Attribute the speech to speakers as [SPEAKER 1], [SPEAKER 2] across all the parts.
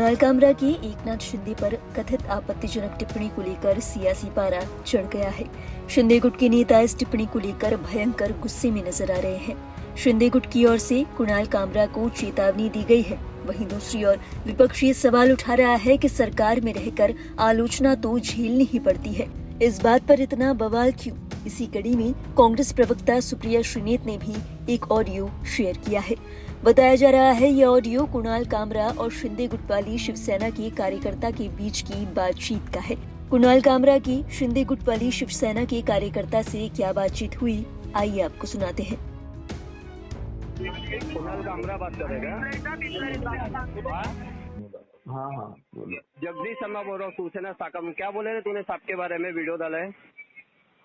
[SPEAKER 1] कुणाल कामरा की एकनाथ शिंदे पर कथित आपत्तिजनक टिप्पणी को लेकर सियासी पारा चढ़ गया है। शिंदे गुट के नेता इस टिप्पणी को लेकर भयंकर गुस्से में नजर आ रहे हैं। शिंदे गुट की ओर से कुणाल कामरा को चेतावनी दी गई है। वहीं दूसरी ओर विपक्ष ये सवाल उठा रहा है कि सरकार में रहकर आलोचना तो झेलनी ही पड़ती है। इस बात पर इतना बवाल क्यों? इसी कड़ी में कांग्रेस प्रवक्ता सुप्रिया श्रीनेत ने भी एक ऑडियो शेयर किया है। बताया जा रहा है ये ऑडियो कुणाल कामरा और शिंदे गुट वाली शिवसेना के कार्यकर्ता के बीच की बातचीत का है। कुणाल कामरा की शिंदे गुट वाली शिवसेना के कार्यकर्ता से क्या बातचीत हुई, आइए आपको सुनाते हैं।
[SPEAKER 2] कुणाल कामरा बात करेगा।
[SPEAKER 3] हाँ बोलो।
[SPEAKER 2] जगदीश शर्मा बोल रहा हूँ, सूचना शाखा में। क्या बोले रे तूने साहब के बारे में? वीडियो डाला है।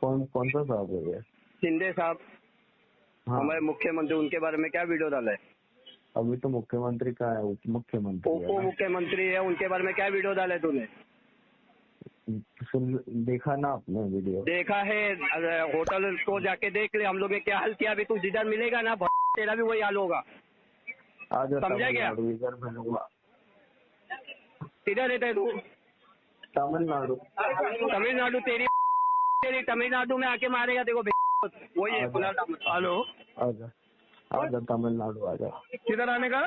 [SPEAKER 3] कौन सा साहब है ये?
[SPEAKER 2] शिंदे साहब,
[SPEAKER 3] हाँ।
[SPEAKER 2] हमारे मुख्यमंत्री, उनके बारे में क्या वीडियो डाला है?
[SPEAKER 3] अभी तो मुख्यमंत्री का है, उप मुख्यमंत्री है
[SPEAKER 2] उप
[SPEAKER 3] ना?
[SPEAKER 2] मुख्यमंत्री है, उनके बारे में क्या वीडियो डाला है तूने?
[SPEAKER 3] देखा ना आपने वीडियो?
[SPEAKER 2] देखा है। होटल को जाके देख ले, हम लोग ने क्या हाल किया। अभी तू जिधर मिलेगा ना, तेरा भी वही हाल होगा।
[SPEAKER 3] आज
[SPEAKER 2] समझा क्या?
[SPEAKER 3] इधर मिलूंगा।
[SPEAKER 2] किधर रहता है तू?
[SPEAKER 3] तमिलनाडु।
[SPEAKER 2] तमिलनाडु? तेरी तमिलनाडु में आके मारेगा देखो। वही है कुणाल कामरा। हेलो,
[SPEAKER 3] आजा तमिलनाडु आजा।
[SPEAKER 2] किधर आने का?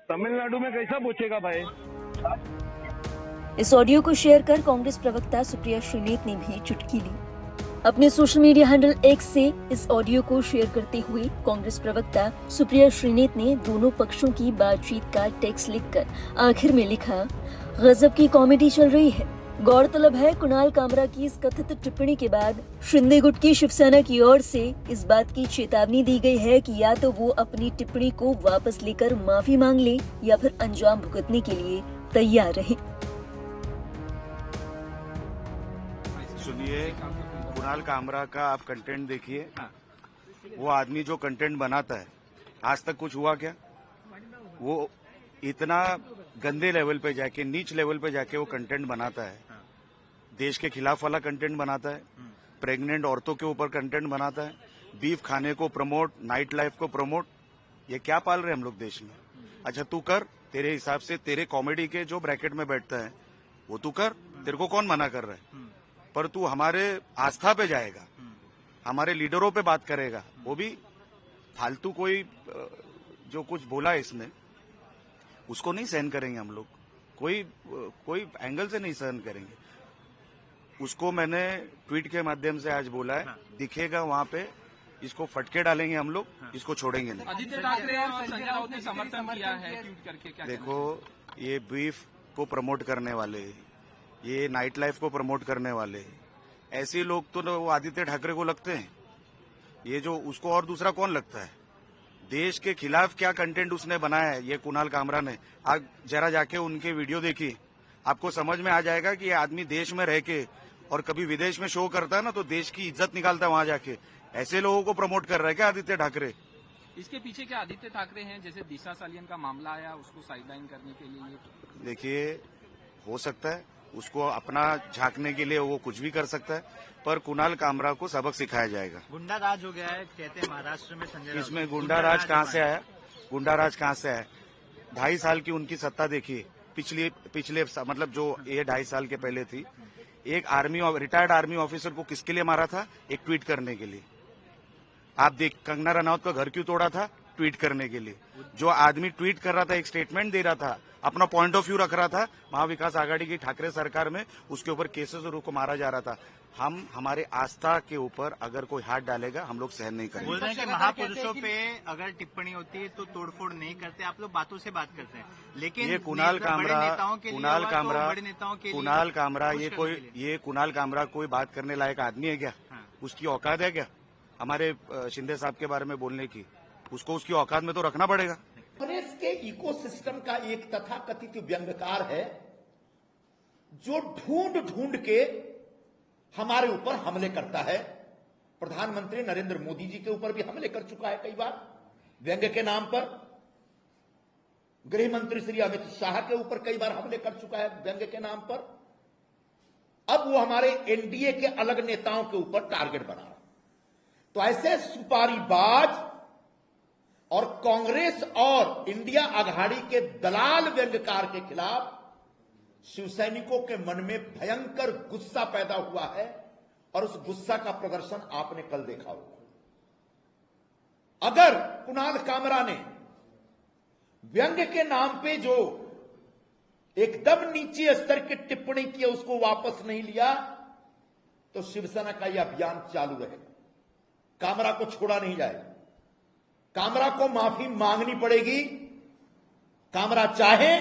[SPEAKER 3] तमिलनाडु
[SPEAKER 2] में कैसा पूछेगा भाई?
[SPEAKER 1] इस ऑडियो को शेयर कर कांग्रेस प्रवक्ता सुप्रिया श्रीनेत ने भी चुटकी ली। अपने सोशल मीडिया हैंडल एक्स से इस ऑडियो को शेयर करते हुए कांग्रेस प्रवक्ता सुप्रिया श्रीनेत ने दोनों पक्षों की बातचीत का टेक्स्ट लिखकर आखिर में लिखा, गजब की कॉमेडी चल रही है। गौरतलब है, कुणाल कामरा की इस कथित टिप्पणी के बाद शिंदे गुट की शिवसेना की ओर से इस बात की चेतावनी दी गई है कि या तो वो अपनी टिप्पणी को वापस लेकर माफी मांग ले या फिर अंजाम भुगतने के लिए तैयार रहे।
[SPEAKER 4] सुनिए, कुणाल कामरा का आप कंटेंट देखिए। वो आदमी जो कंटेंट बनाता है, आज तक कुछ हुआ क्या? वो इतना गंदे लेवल पे जाके, नीच लेवल पे जाके वो कंटेंट बनाता है। देश के खिलाफ वाला कंटेंट बनाता है, प्रेग्नेंट औरतों के ऊपर कंटेंट बनाता है, बीफ खाने को प्रमोट, नाइट लाइफ को प्रमोट। ये क्या पाल रहे हम लोग देश में? अच्छा तू कर, तेरे हिसाब से तेरे कॉमेडी के जो ब्रैकेट में बैठता है वो तू कर, तेरे को कौन मना कर रहा है? पर तू हमारे आस्था पे जाएगा, हमारे लीडरों पे बात करेगा, वो भी फालतू कोई जो कुछ बोला इसने, उसको नहीं सहन करेंगे हम लोग। कोई एंगल से नहीं सहन करेंगे उसको। मैंने ट्वीट के माध्यम से आज बोला है, दिखेगा वहां पे, इसको फटके डालेंगे हम लोग, इसको छोड़ेंगे नहीं।
[SPEAKER 5] आदित्य ठाकरे और संजय राउत ने समर्थन किया है ट्वीट करके। क्या
[SPEAKER 4] देखो, ये बीफ को प्रमोट करने वाले, ये नाइट लाइफ को प्रमोट करने वाले, ऐसे लोग तो वो आदित्य ठाकरे को लगते हैं। ये जो उसको और दूसरा कौन लगता है? देश के खिलाफ क्या कंटेंट उसने बनाया है ये कुणाल कामरा ने। आज जरा जाके उनके वीडियो देखिए, आपको समझ में आ जाएगा कि ये आदमी देश में रह के और कभी विदेश में शो करता है ना, तो देश की इज्जत निकालता है वहां जाके। ऐसे लोगों को प्रमोट कर रहा है क्या आदित्य ठाकरे?
[SPEAKER 5] इसके पीछे क्या आदित्य ठाकरे हैं? जैसे दिशा सालियन का मामला आया, उसको साइडलाइन करने के लिए।
[SPEAKER 4] देखिए, हो सकता है उसको अपना झांकने के लिए वो कुछ भी कर सकता है, पर कुणाल कामरा को सबक सिखाया जाएगा।
[SPEAKER 6] गुंडा राज हो गया है कहते हैं महाराष्ट्र में संजय राउत।
[SPEAKER 4] इसमें गुंडा राज कहाँ से आया? गुंडा राज कहाँ से आया? 2.5 साल की उनकी सत्ता देखिए। पिछले मतलब जो ये 2.5 साल के पहले थी, एक रिटायर्ड आर्मी ऑफिसर को किसके लिए मारा था? एक ट्वीट करने के लिए। आप देख, कंगना रनौत का घर क्यों तोड़ा था? ट्वीट करने के लिए। जो आदमी ट्वीट कर रहा था, एक स्टेटमेंट दे रहा था, अपना पॉइंट ऑफ व्यू रख रहा था, महाविकास आघाड़ी की ठाकरे सरकार में उसके ऊपर केसेस को मारा जा रहा था। हम हमारे आस्था के ऊपर अगर कोई हाथ डालेगा, हम लोग सहन नहीं करेंगे।
[SPEAKER 6] बोल रहे हैं कि महापुरुषों पे अगर टिप्पणी होती है तो तोड़फोड़ नहीं करते, आप लोग बातों से बात करते हैं, लेकिन
[SPEAKER 4] ये कुणाल कामरा ये कुणाल कामरा कोई बात करने लायक आदमी है क्या? उसकी औकात है क्या हमारे शिंदे साहब के बारे में बोलने की? उसको उसकी औकात में तो रखना पड़ेगा।
[SPEAKER 7] कांग्रेस के इकोसिस्टम का एक तथाकथित व्यंग्यकार है जो ढूंढ के हमारे ऊपर हमले करता है। प्रधानमंत्री नरेंद्र मोदी जी के ऊपर भी हमले कर चुका है कई बार व्यंग्य के नाम पर। गृह मंत्री श्री अमित शाह के ऊपर कई बार हमले कर चुका है व्यंग्य के नाम पर। अब वो हमारे एनडीए के अलग नेताओं के ऊपर टारगेट बना रहा। तो ऐसे सुपारीबाज और कांग्रेस और इंडिया आघाड़ी के दलाल व्यंग्यकार के खिलाफ शिवसैनिकों के मन में भयंकर गुस्सा पैदा हुआ है और उस गुस्सा का प्रदर्शन आपने कल देखा होगा। अगर कुणाल कामरा ने व्यंग्य के नाम पे जो एकदम नीचे स्तर की टिप्पणी की उसको वापस नहीं लिया तो शिवसेना का यह अभियान चालू रहेगा। कामरा को छोड़ा नहीं जाएगा। कामरा को माफी मांगनी पड़ेगी। कामरा चाहे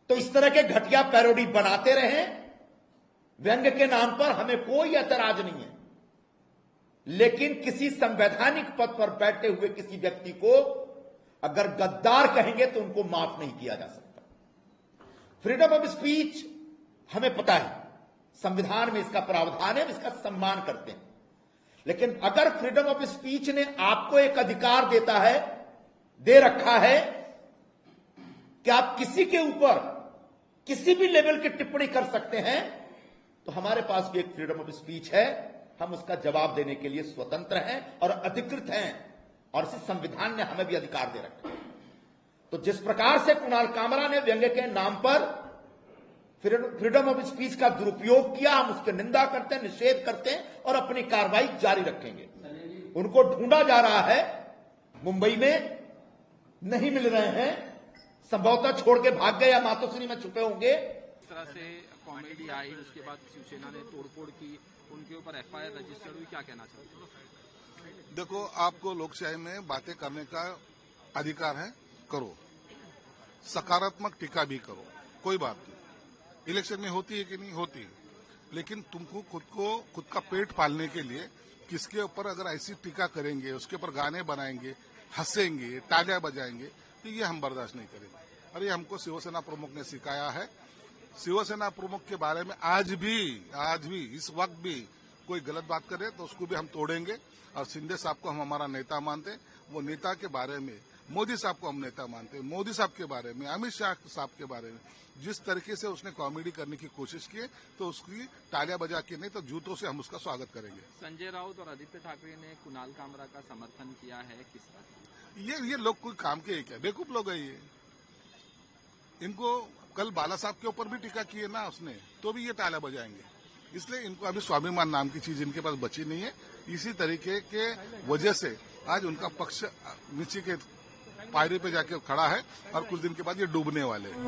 [SPEAKER 7] तो इस तरह के घटिया पैरोडी बनाते रहें, व्यंग्य के नाम पर हमें कोई ऐतराज नहीं है, लेकिन किसी संवैधानिक पद पर बैठे हुए किसी व्यक्ति को अगर गद्दार कहेंगे तो उनको माफ नहीं किया जा सकता। फ्रीडम ऑफ स्पीच हमें पता है, संविधान में इसका प्रावधान है, इसका सम्मान करते हैं, लेकिन अगर फ्रीडम ऑफ स्पीच ने आपको एक अधिकार दे रखा है कि आप किसी के ऊपर किसी भी लेवल की टिप्पणी कर सकते हैं, तो हमारे पास भी एक फ्रीडम ऑफ स्पीच है। हम उसका जवाब देने के लिए स्वतंत्र हैं और अधिकृत हैं, और इसी संविधान ने हमें भी अधिकार दे रखा है। तो जिस प्रकार से कुणाल कामरा ने व्यंग्य के नाम पर फ्रीडम ऑफ स्पीच का दुरुपयोग किया, हम उसकी निंदा करते हैं, निषेध करते हैं और अपनी कार्रवाई जारी रखेंगे। उनको ढूंढा जा रहा है, मुंबई में नहीं मिल रहे हैं, संभवतः छोड़ के भाग गए या मातोश्री में छुपे होंगे।
[SPEAKER 5] इस तरह से कॉमेडी आई, उसके बाद शिवसेना ने तोड़फोड़ की, उनके ऊपर एफआईआर रजिस्टर्ड हुई, क्या कहना चाहते हैं?
[SPEAKER 8] देखो, आपको लोकशाही में बातें करने का अधिकार है, करो, सकारात्मक टीका भी करो, कोई बात नहीं। इलेक्शन में होती है कि नहीं होती है, लेकिन तुमको खुद का पेट पालने के लिए किसके ऊपर अगर ऐसी टीका करेंगे, उसके ऊपर गाने बनाएंगे, हंसेंगे, तालियां बजाएंगे, तो ये हम बर्दाश्त नहीं करेंगे। और ये हमको शिवसेना प्रमुख ने सिखाया है। शिवसेना प्रमुख के बारे में आज भी इस वक्त भी कोई गलत बात करे तो उसको भी हम तोड़ेंगे। और शिंदे साहब को हम हमारा नेता मानते हैं, वो नेता के बारे में, मोदी साहब को हम नेता मानते हैं, मोदी साहब के बारे में, अमित शाह साहब के बारे में जिस तरीके से उसने कॉमेडी करने की कोशिश की, तो उसकी तालियां बजा के नहीं तो जूतों से हम उसका स्वागत करेंगे।
[SPEAKER 5] संजय राउत और आदित्य ठाकरे ने कुणाल कामरा का समर्थन किया है, किस तरह?
[SPEAKER 8] ये लोग कोई काम के क्या बेवकूफ लोग है ये। इनको कल बाला साहब के ऊपर भी टीका की है ना उसने, तो भी ये तालियां बजाएंगे। इसलिए इनको अभी स्वाभिमान नाम की चीज इनके पास बची नहीं है। इसी तरीके के वजह से आज उनका पक्ष नीचे के पायरी पे जाके खड़ा है और कुछ दिन के बाद ये डूबने वाले हैं।